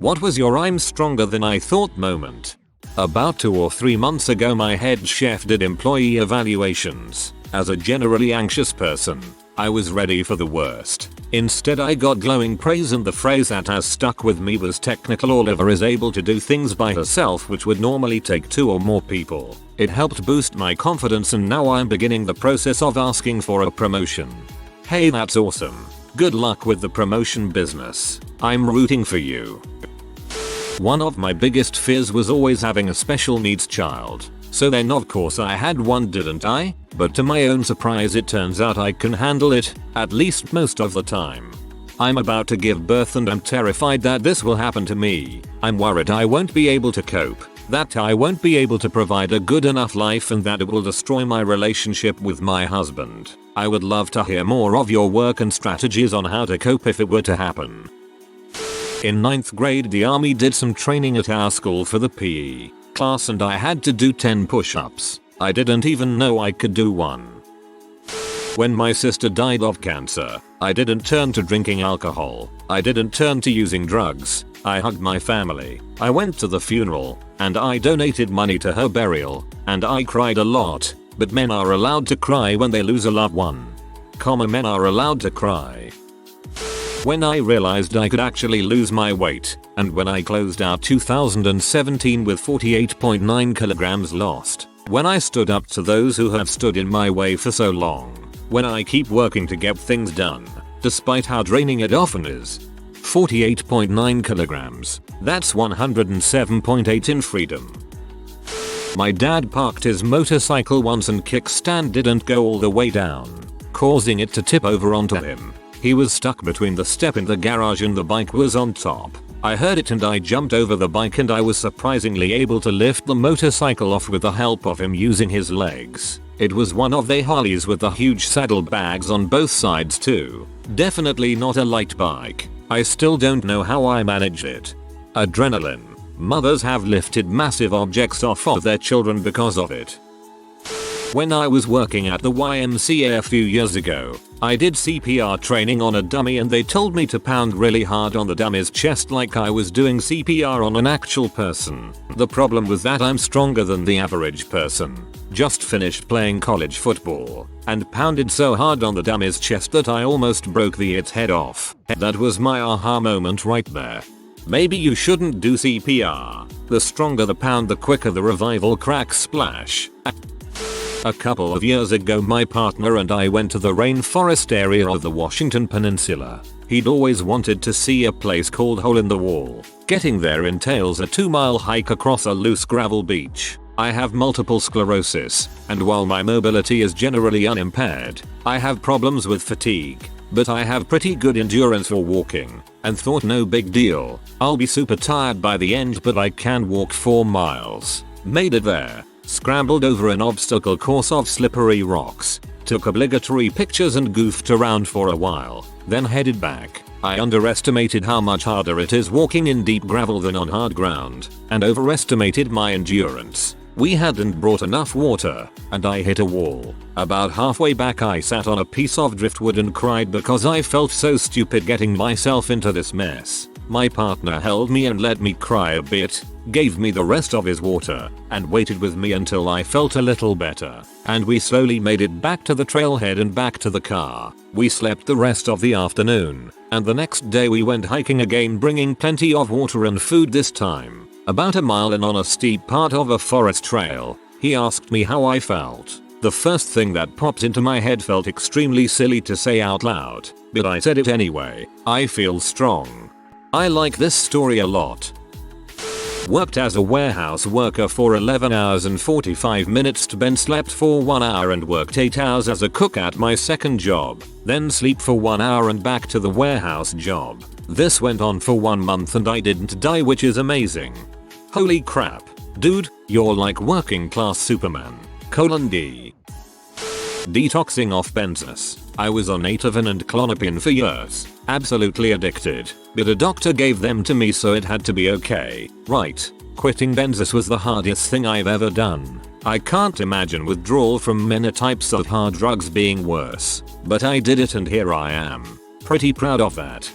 What was your I'm stronger than I thought moment? About 2 or 3 months ago my head chef did employee evaluations. As a generally anxious person, I was ready for the worst. Instead I got glowing praise, and the phrase that has stuck with me was technical Oliver is able to do things by herself which would normally take 2 or more people. It helped boost my confidence, and now I'm beginning the process of asking for a promotion. Hey, that's awesome. Good luck with the promotion business. I'm rooting for you. One of my biggest fears was always having a special needs child. So then of course I had one, didn't I? But to my own surprise it turns out I can handle it, at least most of the time. I'm about to give birth and I'm terrified that this will happen to me. I'm worried I won't be able to cope, that I won't be able to provide a good enough life, and that it will destroy my relationship with my husband. I would love to hear more of your work and strategies on how to cope if it were to happen. In 9th grade the army did some training at our school for the PE class and I had to do 10 push-ups. I didn't even know I could do one. When my sister died of cancer, I didn't turn to drinking alcohol. I didn't turn to using drugs. I hugged my family. I went to the funeral, and I donated money to her burial, and I cried a lot. But men are allowed to cry when they lose a loved one. Men are allowed to cry. When I realized I could actually lose my weight, and when I closed out 2017 with 48.9 kilograms lost, when I stood up to those who have stood in my way for so long, when I keep working to get things done, despite how draining it often is. 48.9 kilograms, that's 107.8 in freedom. My dad parked his motorcycle once and kickstand didn't go all the way down, causing it to tip over onto him. He was stuck between the step in the garage and the bike was on top. I heard it and I jumped over the bike, and I was surprisingly able to lift the motorcycle off with the help of him using his legs. It was one of the Harleys with the huge saddlebags on both sides too. Definitely not a light bike. I still don't know how I managed it. Adrenaline. Mothers have lifted massive objects off of their children because of it. When I was working at the YMCA a few years ago, I did CPR training on a dummy and they told me to pound really hard on the dummy's chest like I was doing CPR on an actual person. The problem was that I'm stronger than the average person. Just finished playing college football and pounded so hard on the dummy's chest that I almost broke its head off. That was my aha moment right there. Maybe you shouldn't do CPR. The stronger the pound, the quicker the revival crack splash. A couple of years ago my partner and I went to the rainforest area of the Washington Peninsula. He'd always wanted to see a place called Hole in the Wall. Getting there entails a 2-mile hike across a loose gravel beach. I have multiple sclerosis, and while my mobility is generally unimpaired, I have problems with fatigue. But I have pretty good endurance for walking, and thought no big deal. I'll be super tired by the end, but I can walk 4 miles. Made it there. Scrambled over an obstacle course of slippery rocks, took obligatory pictures and goofed around for a while, then headed back. I underestimated how much harder it is walking in deep gravel than on hard ground, and overestimated my endurance. We hadn't brought enough water, and I hit a wall. About halfway back I sat on a piece of driftwood and cried because I felt so stupid getting myself into this mess. My partner held me and let me cry a bit, gave me the rest of his water, and waited with me until I felt a little better, and we slowly made it back to the trailhead and back to the car. We slept the rest of the afternoon, and the next day we went hiking again, bringing plenty of water and food this time. About a mile in on a steep part of a forest trail, he asked me how I felt. The first thing that popped into my head felt extremely silly to say out loud, but I said it anyway. I feel strong. I like this story a lot. Worked as a warehouse worker for 11 hours and 45 minutes, then slept for 1 hour and worked 8 hours as a cook at my second job, then sleep for 1 hour and back to the warehouse job. This went on for 1 month and I didn't die, which is amazing. Holy crap. Dude, you're like working class Superman. D. Detoxing off benzos. I was on Ativan and Klonopin for years. Absolutely addicted. But a doctor gave them to me, so it had to be okay. Right. Quitting benzos was the hardest thing I've ever done. I can't imagine withdrawal from many types of hard drugs being worse. But I did it and here I am. Pretty proud of that.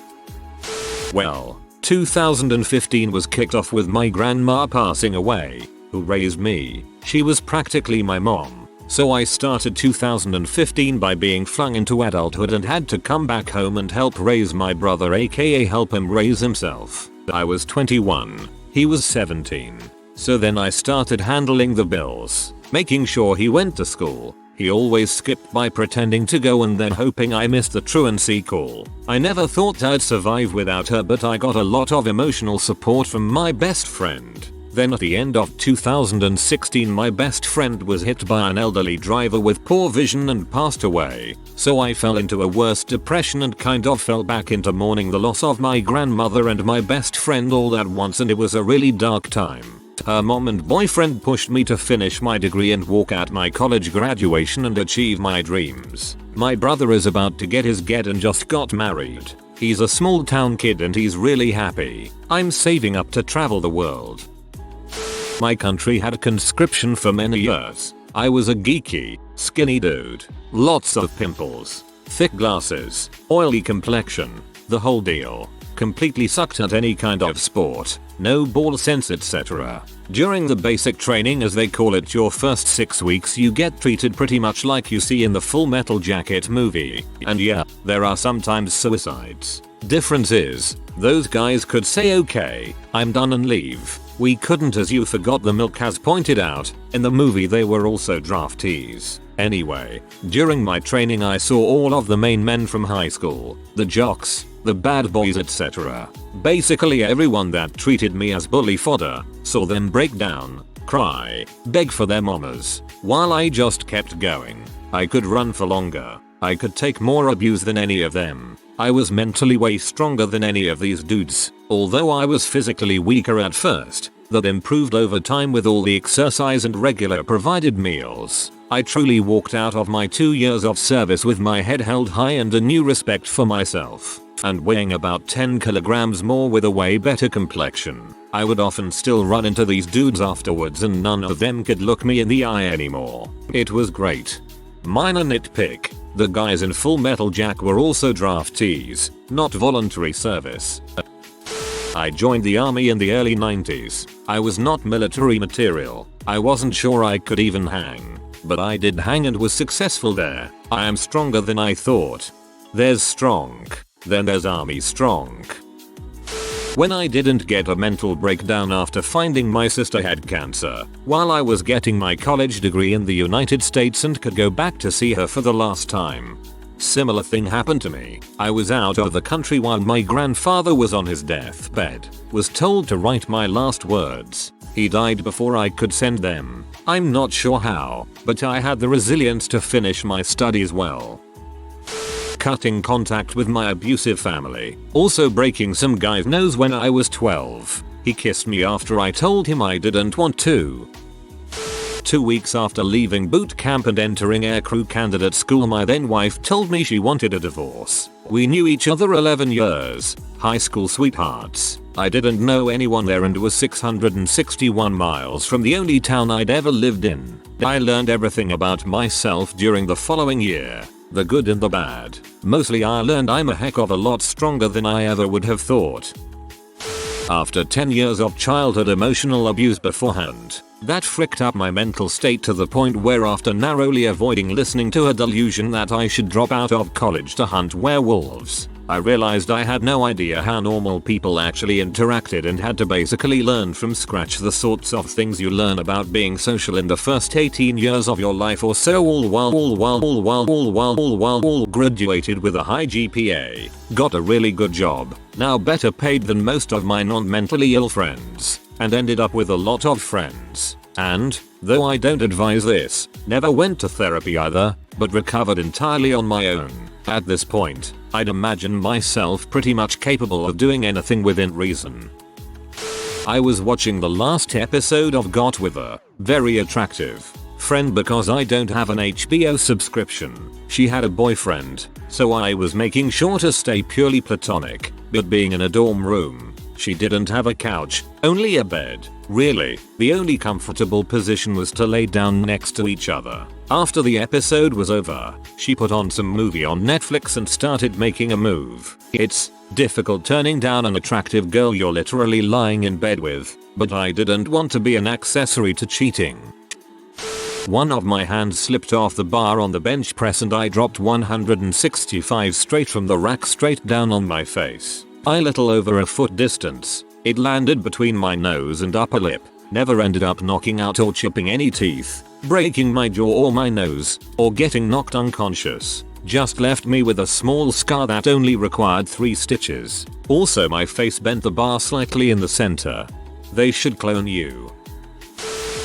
Well, 2015 was kicked off with my grandma passing away, who raised me. She was practically my mom. So I started 2015 by being flung into adulthood and had to come back home and help raise my brother, aka help him raise himself. I was 21. He was 17. So then I started handling the bills, making sure he went to school. He always skipped by pretending to go and then hoping I missed the truancy call. I never thought I'd survive without her, but I got a lot of emotional support from my best friend. Then at the end of 2016 my best friend was hit by an elderly driver with poor vision and passed away. So I fell into a worse depression and kind of fell back into mourning the loss of my grandmother and my best friend all at once, and it was a really dark time. Her mom and boyfriend pushed me to finish my degree and walk out my college graduation and achieve my dreams. My brother is about to get his get and just got married. He's a small town kid and he's really happy. I'm saving up to travel the world. My country had conscription for many years. I was a geeky, skinny dude. Lots of pimples, thick glasses, oily complexion, the whole deal. Completely sucked at any kind of sport, no ball sense, etc. During the basic training, as they call it, your first 6 weeks you get treated pretty much like you see in the Full Metal Jacket movie. And yeah, there are sometimes suicides. Difference is, those guys could say okay, I'm done and leave. We couldn't, as you forgot the milk has pointed out. In the movie they were also draftees. Anyway, during my training I saw all of the main men from high school, the jocks, the bad boys, etc. Basically everyone that treated me as bully fodder. Saw them break down, cry, beg for their mamas, while I just kept going. I could run for longer. I could take more abuse than any of them. I was mentally way stronger than any of these dudes, although I was physically weaker at first. That improved over time with all the exercise and regular provided meals. I truly walked out of my 2 years of service with my head held high and a new respect for myself. And weighing about 10 kilograms more with a way better complexion. I would often still run into these dudes afterwards and none of them could look me in the eye anymore. It was great. Minor nitpick. The guys in Full Metal Jack were also draftees, not voluntary service. I joined the army in the early 90s. I was not military material. I wasn't sure I could even hang. But I did hang and was successful there. I am stronger than I thought. There's strong. Then there's army strong. When I didn't get a mental breakdown after finding my sister had cancer, while I was getting my college degree in the United States and could go back to see her for the last time. Similar thing happened to me. I was out of the country while my grandfather was on his deathbed. Was told to write my last words. He died before I could send them. I'm not sure how, but I had the resilience to finish my studies well. Cutting contact with my abusive family. Also breaking some guy's nose when I was 12. He kissed me after I told him I didn't want to. 2 weeks after leaving boot camp and entering aircrew candidate school, my then wife told me she wanted a divorce. We knew each other 11 years. High school sweethearts. I didn't know anyone there and was 661 miles from the only town I'd ever lived in. I learned everything about myself during the following year. The good and the bad. Mostly I learned I'm a heck of a lot stronger than I ever would have thought. After 10 years of childhood emotional abuse beforehand, that fricked up my mental state to the point where, after narrowly avoiding listening to a delusion that I should drop out of college to hunt werewolves, I realized I had no idea how normal people actually interacted and had to basically learn from scratch the sorts of things you learn about being social in the first 18 years of your life or so, all while graduated with a high GPA, got a really good job, now better paid than most of my non-mentally ill friends, and ended up with a lot of friends. And, though I don't advise this, never went to therapy either, but recovered entirely on my own. At this point, I'd imagine myself pretty much capable of doing anything within reason. I was watching the last episode of Got With a very attractive friend because I don't have an HBO subscription. She had a boyfriend, so I was making sure to stay purely platonic, but being in a dorm room, she didn't have a couch, only a bed. Really, the only comfortable position was to lay down next to each other. After the episode was over, she put on some movie on Netflix and started making a move. It's Difficult turning down an attractive girl you're literally lying in bed with, but I didn't want to be an accessory to cheating. One of my hands slipped off the bar on the bench press and I dropped 165 straight from the rack straight down on my face. A little over a foot distance. It landed between my nose and upper lip. Never ended up knocking out or chipping any teeth, breaking my jaw or my nose, or getting knocked unconscious. Just left me with a small scar that only required 3 stitches. Also my face bent the bar slightly in the center. They should clone you.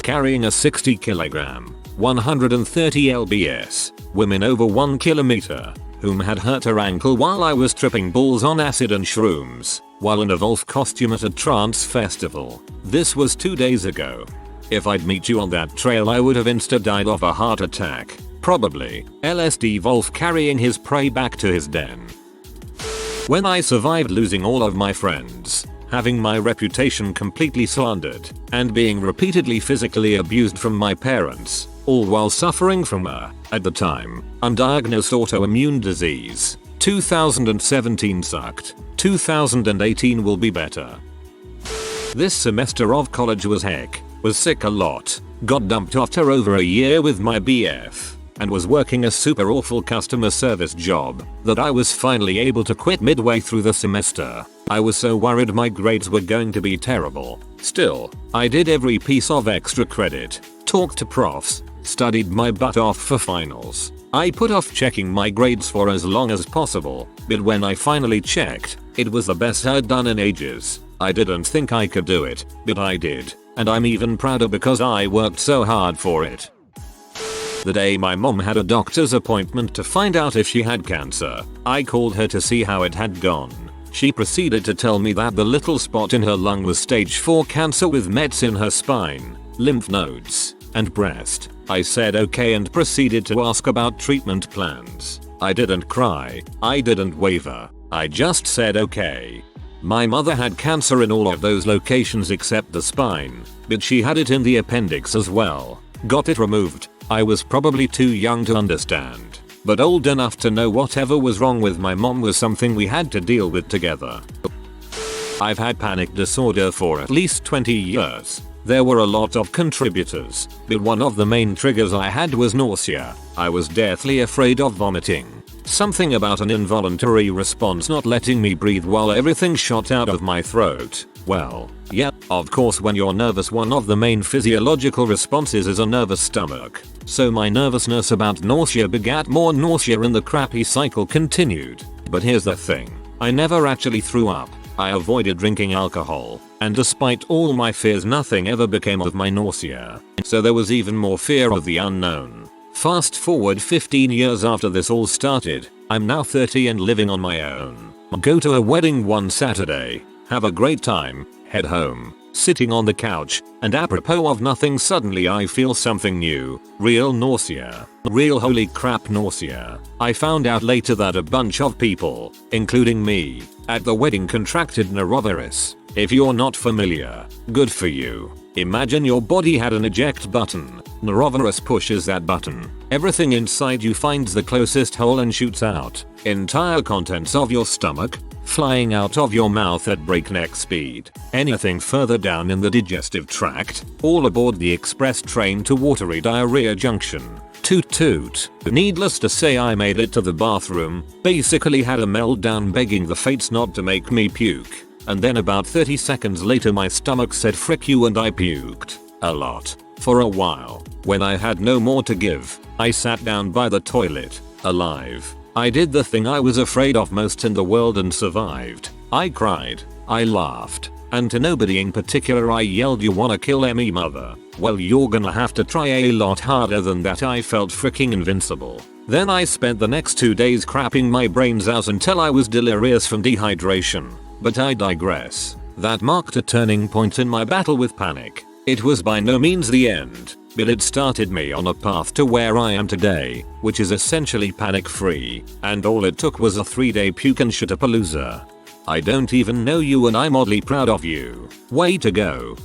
Carrying a 60 kg, 130 lbs, woman over 1 km, whom had hurt her ankle while I was tripping balls on acid and shrooms, while in a Wolf costume at a trance festival. This was 2 days ago. If I'd meet you on that trail I would have insta died of a heart attack. Probably. LSD Wolf carrying his prey back to his den. When I survived losing all of my friends, having my reputation completely slandered, and being repeatedly physically abused from my parents, all while suffering from a, at the time, undiagnosed autoimmune disease. 2017 sucked. 2018 will be better. This semester of college was heck. Was sick a lot. Got dumped after over a year with my BF. And was working a super awful customer service job that I was finally able to quit midway through the semester. I was so worried my grades were going to be terrible. Still, I did every piece of extra credit, talked to profs, studied my butt off for finals. I put off checking my grades for as long as possible, but when I finally checked, it was the best I'd done in ages. I didn't think I could do it, but I did, and I'm even prouder because I worked so hard for it. The day my mom had a doctor's appointment to find out if she had cancer, I called her to see how it had gone. She proceeded to tell me that the little spot in her lung was stage 4 cancer with mets in her spine, lymph nodes, and breast. I said okay and proceeded to ask about treatment plans. I didn't cry, I didn't waver, I just said okay. My mother had cancer in all of those locations except the spine, but she had it in the appendix as well. Got it removed. I was probably too young to understand, but old enough to know whatever was wrong with my mom was something we had to deal with together. I've had panic disorder for at least 20 years. There were a lot of contributors, but one of the main triggers I had was nausea. I was deathly afraid of vomiting. Something about an involuntary response not letting me breathe while everything shot out of my throat. Well, yeah, of course when you're nervous one of the main physiological responses is a nervous stomach. So my nervousness about nausea begat more nausea and the crappy cycle continued. But here's the thing. I never actually threw up. I avoided drinking alcohol, and despite all my fears nothing ever became of my nausea. So there was even more fear of the unknown. Fast forward 15 years after this all started, I'm now 30 and living on my own. Go to a wedding one Saturday, have a great time, head home, sitting on the couch, and apropos of nothing suddenly I feel something new, real nausea. Real holy crap nausea. I found out later that a bunch of people, including me, at the wedding contracted norovirus. If you're not familiar, good for you. Imagine your body had an eject button. Norovirus pushes that button. Everything inside you finds the closest hole and shoots out. Entire contents of your stomach, flying out of your mouth at breakneck speed. Anything further down in the digestive tract, all aboard the express train to watery diarrhea junction. Toot toot. Needless to say I made it to the bathroom, basically had a meltdown begging the fates not to make me puke. And then about 30 seconds later my stomach said frick you and I puked. A lot. For a while. When I had no more to give, I sat down by the toilet. Alive. I did the thing I was afraid of most in the world and survived. I cried. I laughed. And to nobody in particular I yelled you wanna kill me mother? Well you're gonna have to try a lot harder than that. I felt freaking invincible. Then I spent the next 2 days crapping my brains out until I was delirious from dehydration. But I digress. That marked a turning point in my battle with panic. It was by no means the end, but it started me on a path to where I am today, which is essentially panic free, and all it took was a 3-day puke and shitapalooza. I don't even know you and I'm oddly proud of you. Way to go.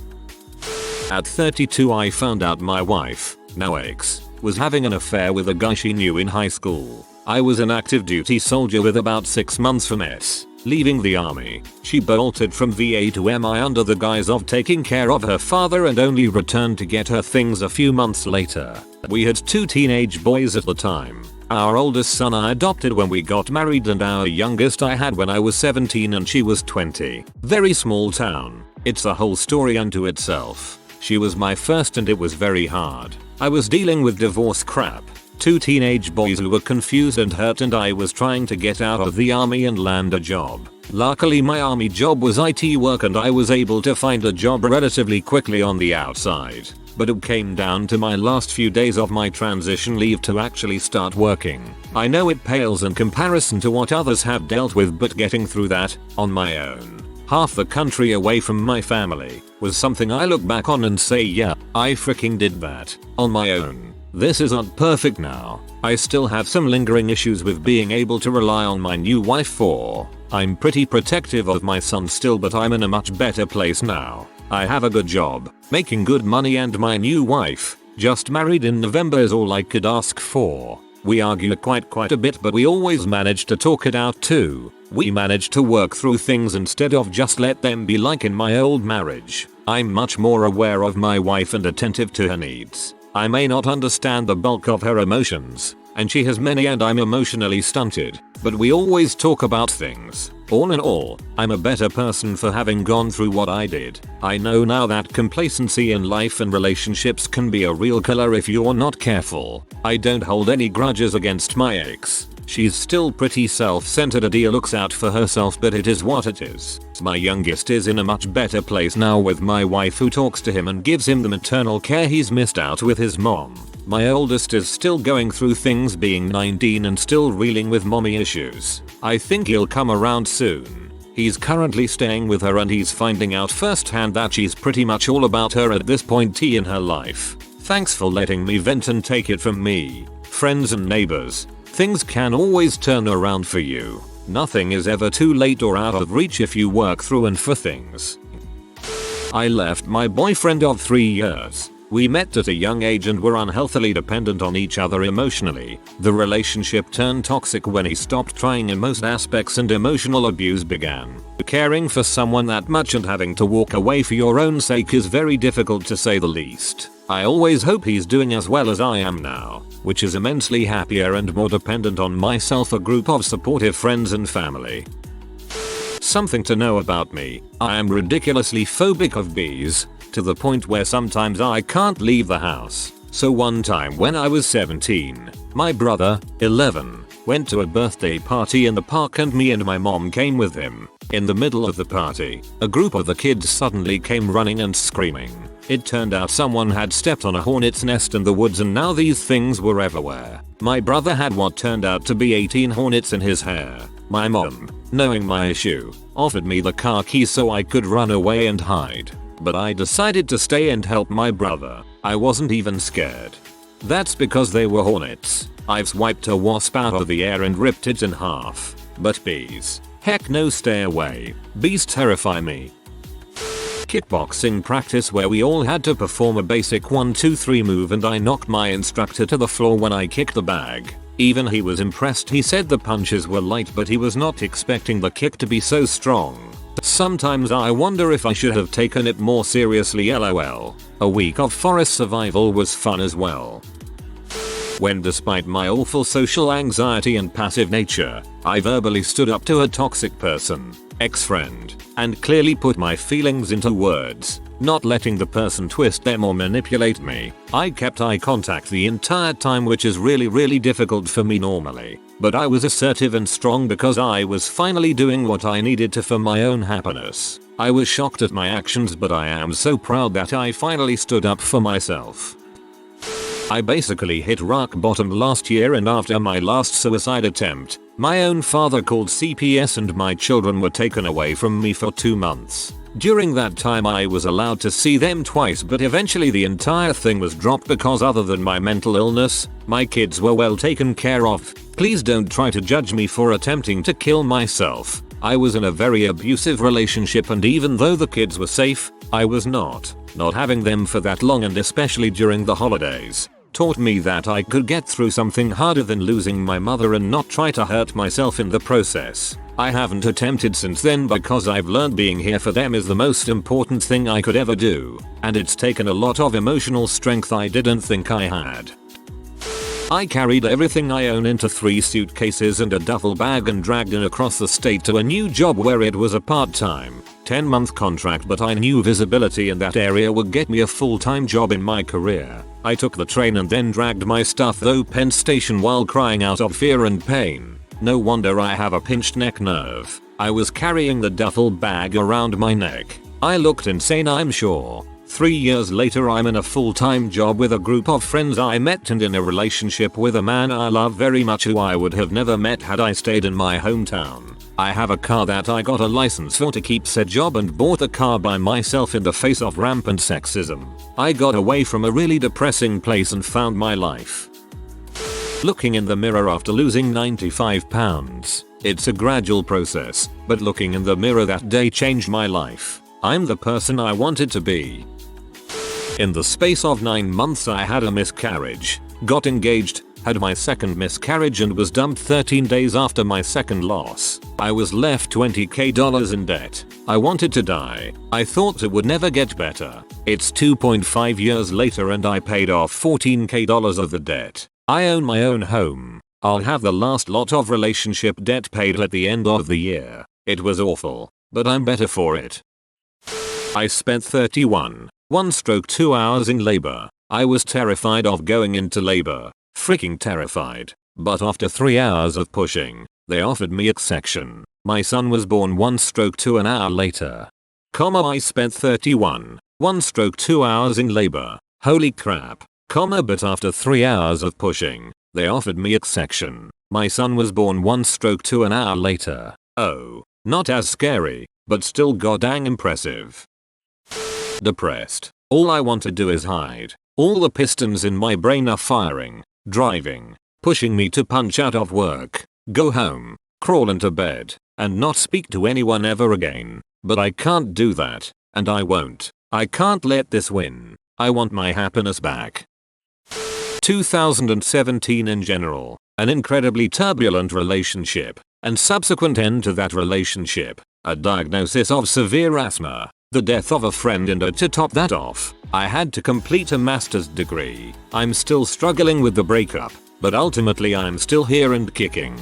At 32 I found out my wife, now ex, was having an affair with a guy she knew in high school. I was an active duty soldier with about 6 months from S. Leaving the army, she bolted from VA to MI under the guise of taking care of her father and only returned to get her things a few months later. We had 2 teenage boys at the time. Our oldest son I adopted when we got married and our youngest I had when I was 17 and she was 20. Very small town. It's a whole story unto itself. She was my first and it was very hard. I was dealing with divorce crap. 2 teenage boys who were confused and hurt and I was trying to get out of the army and land a job. Luckily my army job was IT work and I was able to find a job relatively quickly on the outside. But it came down to my last few days of my transition leave to actually start working. I know it pales in comparison to what others have dealt with, but getting through that, on my own, half the country away from my family, was something I look back on and say yeah, I freaking did that, on my own. This isn't perfect now. I still have some lingering issues with being able to rely on my new wife for. I'm pretty protective of my son still, but I'm in a much better place now. I have a good job, making good money, and my new wife, just married in November, is all I could ask for. We argue quite a bit, but we always manage to talk it out too. We manage to work through things instead of just let them be like in my old marriage. I'm much more aware of my wife and attentive to her needs. I may not understand the bulk of her emotions, and she has many and I'm emotionally stunted, but we always talk about things. All in all, I'm a better person for having gone through what I did. I know now that complacency in life and relationships can be a real killer if you're not careful. I don't hold any grudges against my ex. She's still pretty self-centered and looks out for herself, but it is what it is. My youngest is in a much better place now with my wife who talks to him and gives him the maternal care he's missed out with his mom. My oldest is still going through things being 19 and still reeling with mommy issues. I think he'll come around soon. He's currently staying with her and he's finding out firsthand that she's pretty much all about her at this point in her life. Thanks for letting me vent and take it from me. Friends and neighbors, things can always turn around for you. Nothing is ever too late or out of reach if you work through and for things. I left my boyfriend of 3 years. We met at a young age and were unhealthily dependent on each other emotionally. The relationship turned toxic when he stopped trying in most aspects and emotional abuse began. Caring for someone that much and having to walk away for your own sake is very difficult, to say the least. I always hope he's doing as well as I am now, which is immensely happier and more dependent on myself, a group of supportive friends and family. Something to know about me: I am ridiculously phobic of bees, to the point where sometimes I can't leave the house. So one time when I was 17, my brother, 11, went to a birthday party in the park and me and my mom came with him. In the middle of the party, a group of the kids suddenly came running and screaming. It turned out someone had stepped on a hornet's nest in the woods and now these things were everywhere. My brother had what turned out to be 18 hornets in his hair. My mom, knowing my issue, offered me the car keys so I could run away and hide. But I decided to stay and help my brother. I wasn't even scared. That's because they were hornets. I've swiped a wasp out of the air and ripped it in half. But bees? Heck no, stay away. Bees terrify me. Kickboxing practice where we all had to perform a basic 1-2-3 move and I knocked my instructor to the floor when I kicked the bag. Even he was impressed. He said the punches were light but he was not expecting the kick to be so strong. Sometimes I wonder if I should have taken it more seriously, lol. A week of forest survival was fun as well. When despite my awful social anxiety and passive nature, I verbally stood up to a toxic person, ex-friend, and clearly put my feelings into words, not letting the person twist them or manipulate me. I kept eye contact the entire time, which is really difficult for me normally. But I was assertive and strong because I was finally doing what I needed to for my own happiness. I was shocked at my actions, but I am so proud that I finally stood up for myself. I basically hit rock bottom last year, and after my last suicide attempt, my own father called CPS and my children were taken away from me for 2 months. During that time I was allowed to see them twice, but eventually the entire thing was dropped because other than my mental illness, my kids were well taken care of. Please don't try to judge me for attempting to kill myself. I was in a very abusive relationship, and even though the kids were safe, I was not. Not having them for that long, and especially during the holidays, taught me that I could get through something harder than losing my mother and not try to hurt myself in the process. I haven't attempted since then because I've learned being here for them is the most important thing I could ever do, and it's taken a lot of emotional strength I didn't think I had. I carried everything I own into 3 suitcases and a duffel bag and dragged it across the state to a new job where it was a part-time, 10-month contract, but I knew visibility in that area would get me a full-time job in my career. I took the train and then dragged my stuff through Penn Station while crying out of fear and pain. No wonder I have a pinched neck nerve. I was carrying the duffel bag around my neck. I looked insane, I'm sure. 3 years later I'm in a full-time job with a group of friends I met and in a relationship with a man I love very much who I would have never met had I stayed in my hometown. I have a car that I got a license for to keep said job and bought the car by myself in the face of rampant sexism. I got away from a really depressing place and found my life. Looking in the mirror after losing 95 pounds. It's a gradual process, but looking in the mirror that day changed my life. I'm the person I wanted to be. In the space of 9 months I had a miscarriage, got engaged, had my second miscarriage and was dumped 13 days after my second loss. I was left $20,000 in debt. I wanted to die. I thought it would never get better. It's 2.5 years later and I paid off $14,000 of the debt. I own my own home. I'll have the last lot of relationship debt paid at the end of the year. It was awful, but I'm better for it. I spent 1/2 hours in labor. I was terrified of going into labor. Freaking terrified. But after 3 hours of pushing, they offered me a section. My son was born 1/2 an hour later. I spent 1/2 hours in labor. Holy crap. But after 3 hours of pushing, they offered me a section. My son was born 1/2 an hour later. Oh, not as scary, but still goddamn impressive. Depressed. All I want to do is hide. All the pistons in my brain are firing, driving, pushing me to punch out of work, go home, crawl into bed, and not speak to anyone ever again. But I can't do that, and I won't. I can't let this win. I want my happiness back. 2017 in general, an incredibly turbulent relationship, and subsequent end to that relationship, a diagnosis of severe asthma, the death of a friend, and to top that off, I had to complete a master's degree. I'm still struggling with the breakup, but ultimately I'm still here and kicking.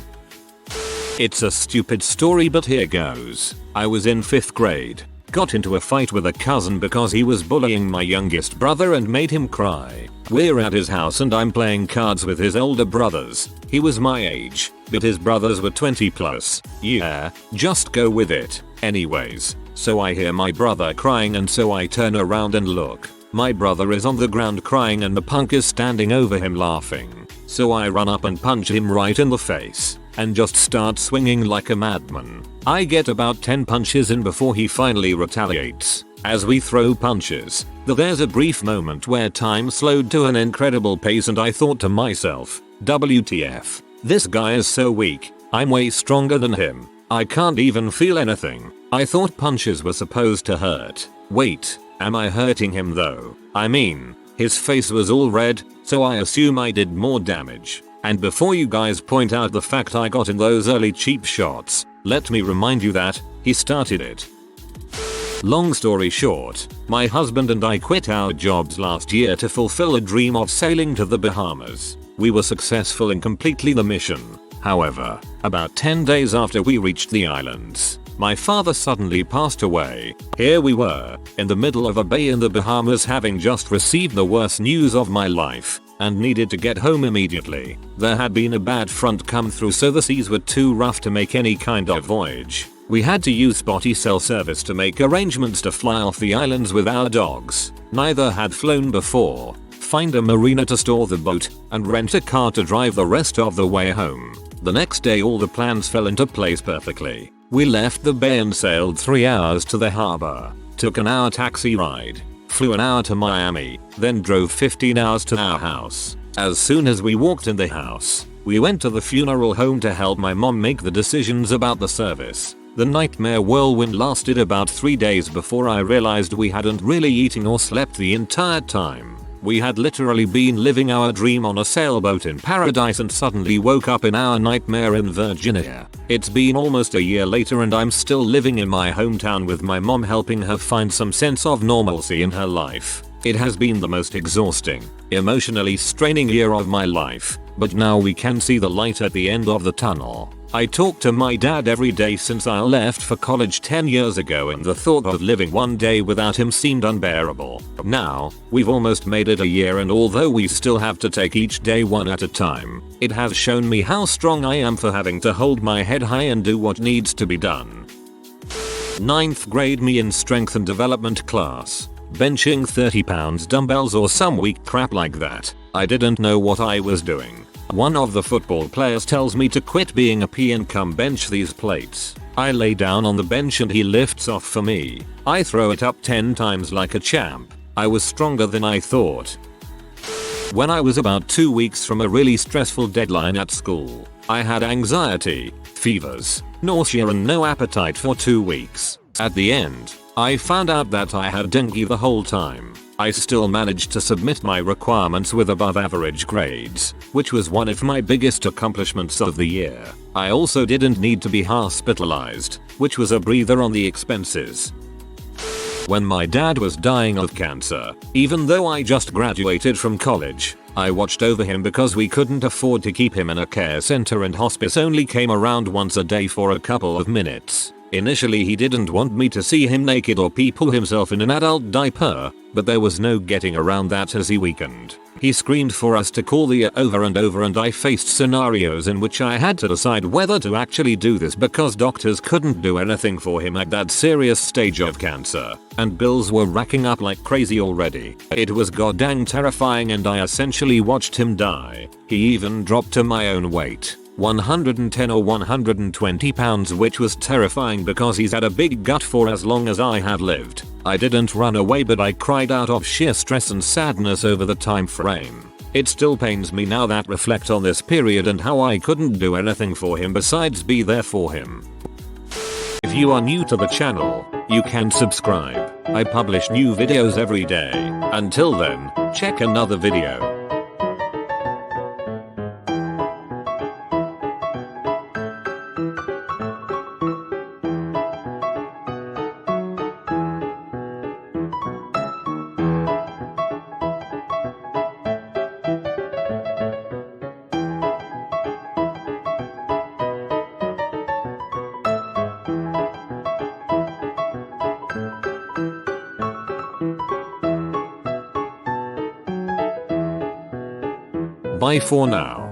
It's a stupid story, but here goes. I was in 5th grade. Got into a fight with a cousin because he was bullying my youngest brother and made him cry. We're at his house and I'm playing cards with his older brothers. He was my age, but his brothers were 20 plus. Yeah, just go with it. Anyways, so I hear my brother crying and so I turn around and look. My brother is on the ground crying and the punk is standing over him laughing. So I run up and punch him right in the face and just start swinging like a madman. I get about 10 punches in before he finally retaliates. As we throw punches, there's a brief moment where time slowed to an incredible pace and I thought to myself, WTF, this guy is so weak, I'm way stronger than him. I can't even feel anything. I thought punches were supposed to hurt. Wait, am I hurting him though? I mean, his face was all red, so I assume I did more damage. And before you guys point out the fact I got in those early cheap shots, let me remind you that he started it. Long story short, my husband and I quit our jobs last year to fulfill a dream of sailing to the Bahamas. We were successful in completing the mission. However, about 10 days after we reached the islands, my father suddenly passed away. Here we were, in the middle of a bay in the Bahamas, having just received the worst news of my life, and needed to get home immediately. There had been a bad front come through, so the seas were too rough to make any kind of voyage. We had to use spotty cell service to make arrangements to fly off the islands with our dogs. Neither had flown before. Find a marina to store the boat, and rent a car to drive the rest of the way home. The next day all the plans fell into place perfectly. We left the bay and sailed 3 hours to the harbor, took an hour taxi ride, flew an hour to Miami, then drove 15 hours to our house. As soon as we walked in the house, we went to the funeral home to help my mom make the decisions about the service. The nightmare whirlwind lasted about 3 days before I realized we hadn't really eaten or slept the entire time. We had literally been living our dream on a sailboat in paradise and suddenly woke up in our nightmare in Virginia. It's been almost a year later and I'm still living in my hometown with my mom helping her find some sense of normalcy in her life. It has been the most exhausting, emotionally straining year of my life, but now we can see the light at the end of the tunnel. I talk to my dad every day since I left for college 10 years ago and the thought of living one day without him seemed unbearable. Now, we've almost made it a year and although we still have to take each day one at a time, it has shown me how strong I am for having to hold my head high and do what needs to be done. 9th grade me in strength and development class. Benching 30 pounds dumbbells or some weak crap like that. I didn't know what I was doing. One of the football players tells me to quit being a P and come bench these plates. I lay down on the bench and he lifts off for me. I throw it up 10 times like a champ. I was stronger than I thought. When I was about 2 weeks from a really stressful deadline at school, I had anxiety, fevers, nausea and no appetite for 2 weeks. At the end, I found out that I had dengue the whole time. I still managed to submit my requirements with above average grades, which was one of my biggest accomplishments of the year. I also didn't need to be hospitalized, which was a breather on the expenses. When my dad was dying of cancer, even though I just graduated from college, I watched over him because we couldn't afford to keep him in a care center and hospice only came around once a day for a couple of minutes. Initially he didn't want me to see him naked or pull himself in an adult diaper, but there was no getting around that as he weakened. He screamed for us to call the over and over and I faced scenarios in which I had to decide whether to actually do this because doctors couldn't do anything for him at that serious stage of cancer, and bills were racking up like crazy already. It was goddamn terrifying and I essentially watched him die. He even dropped to my own weight. 110 or 120 pounds, which was terrifying because he's had a big gut for as long as I have lived. I didn't run away but I cried out of sheer stress and sadness over the time frame. It still pains me now that reflect on this period and how I couldn't do anything for him besides be there for him. If you are new to the channel, you can subscribe. I publish new videos every day. Until then, check another video. Bye for now.